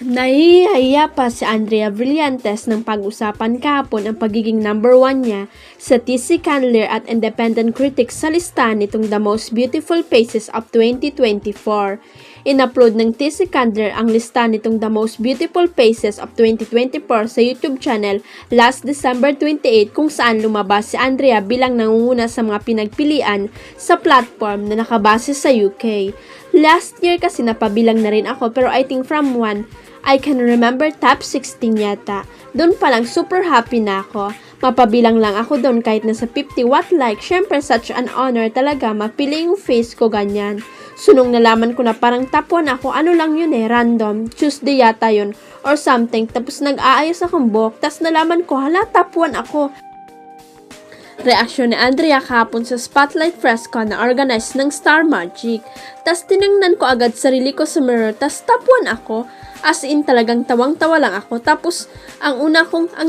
Nahihiya pa si Andrea Brillantes nang pag-usapan kahapon ang pagiging number 1 niya sa TC Candler at independent critics sa listahan nitong The Most Beautiful Faces of 2024. In-upload ng TC Candler ang listahan nitong The Most Beautiful Faces of 2024 sa YouTube channel last December 28 kung saan lumabas si Andrea bilang nangunguna sa mga pinagpilian sa platform na nakabase sa UK. Last year kasi napabilang na rin ako pero I think from 1 I can remember top 16 yata. Doon pa lang super happy na ako. Mapabilang lang ako doon kahit nasa 50 watt like. Syempre such an honor talaga mapili yung face ko ganyan. Sunong nalaman ko na parang top 1 ako. Ano lang yun random. Tuesday yata yun or something. Tapos nag-aayos akong buhok. Tapos nalaman ko hala top 1 ako. Reaksyon ni Andrea kahapon sa Spotlight Press Con na organized ng Star Magic. Tas tinignan ko agad sarili ko sa mirror, tas top 1 ako. As in talagang tawang-tawa lang ako. Tapos ang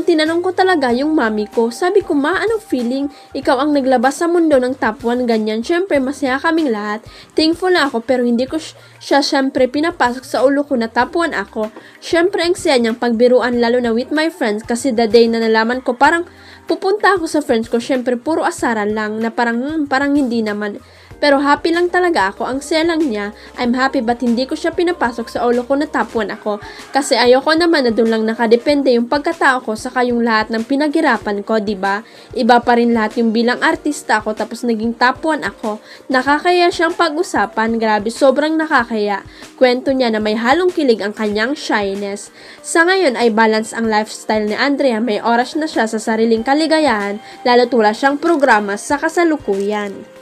tinanong ko talaga yung mami ko. Sabi ko, ma, anong feeling? Ikaw ang naglabas sa mundo ng top 1 ganyan. Syempre masaya kaming lahat. Thankful na ako pero hindi ko siya syempre pinapasok sa ulo ko na top 1 ako. Syempre ang saya niyang pagbiruan lalo na with my friends kasi the day na nalaman ko parang pupunta ako sa friends ko, syempre puro asaran lang na parang hindi naman. Pero happy lang talaga ako, ang saya lang niya. I'm happy but hindi ko siya pinapasok sa ulo ko na top 1 ako. Kasi ayoko naman na doon lang nakadepende yung pagkatao ko saka yung lahat ng pinaghirapan ko, diba? Iba pa rin lahat yung bilang artista ako tapos naging top 1 ako. Nakakaya siyang pag-usapan, grabe, sobrang nakakaya. Kwento niya na may halong kilig ang kanyang shyness. Sa ngayon ay balance ang lifestyle ni Andrea, may oras na siya sa sariling kaligayahan, lalo't wala siyang programa sa kasalukuyan.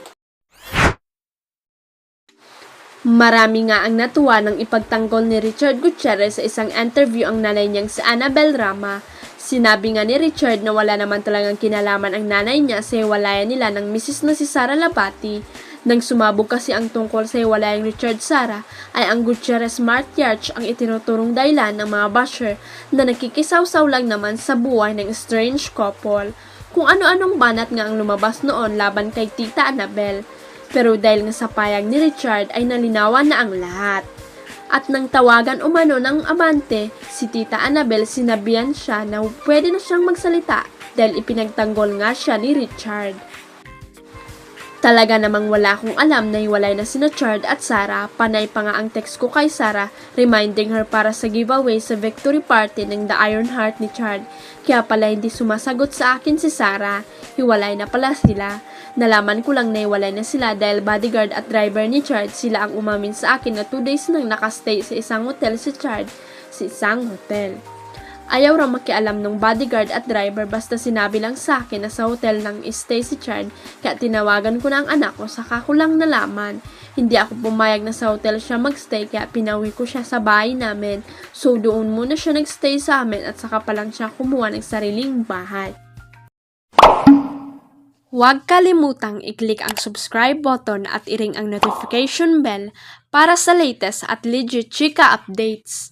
Marami nga ang natuwa ng ipagtanggol ni Richard Gutierrez sa isang interview ang nanay niyang si Annabel Rama. Sinabi nga ni Richard na wala naman talagang kinalaman ang nanay niya sa hiwalayan nila ng misis na si Sara Labati. Nang sumabog kasi ang tungkol sa hiwalayang Richard Sara, ay ang Gutierrez Martyarch ang itinuturong dahilan ng mga basher na nakikisawsaw lang naman sa buhay ng strange couple. Kung ano-anong banat nga ang lumabas noon laban kay Tita Annabel. Pero dahil nga sa payag ni Richard ay nalinawan na ang lahat. At nang tawagan umano ng abante, si Tita Annabel sinabihan siya na pwede na siyang magsalita dahil ipinagtanggol nga siya ni Richard. Talaga namang wala akong alam na hiwalay na sina Chard at Sara. Panay pa nga ang text ko kay Sara, reminding her para sa giveaway sa victory party ng The Iron Heart ni Chard. Kaya pala hindi sumasagot sa akin si Sara. Hiwalay na pala sila. Nalaman ko lang na hiwalay na sila dahil bodyguard at driver ni Chard sila ang umamin sa akin na 2 days nang nakastay sa isang hotel si Chard sa isang hotel. Ayaw raw makialam ng bodyguard at driver basta sinabi lang sa akin na sa hotel nang stay si Chard kaya tinawagan ko na ang anak ko saka ko lang nalaman. Hindi ako pumayag na sa hotel siya magstay kaya pinauwi ko siya sa bahay namin. So doon muna siya nagstay sa amin at saka pa lang siya kumuha ng sariling bahay. Huwag kalimutang i-click ang subscribe button at i-ring ang notification bell para sa latest at legit chika updates.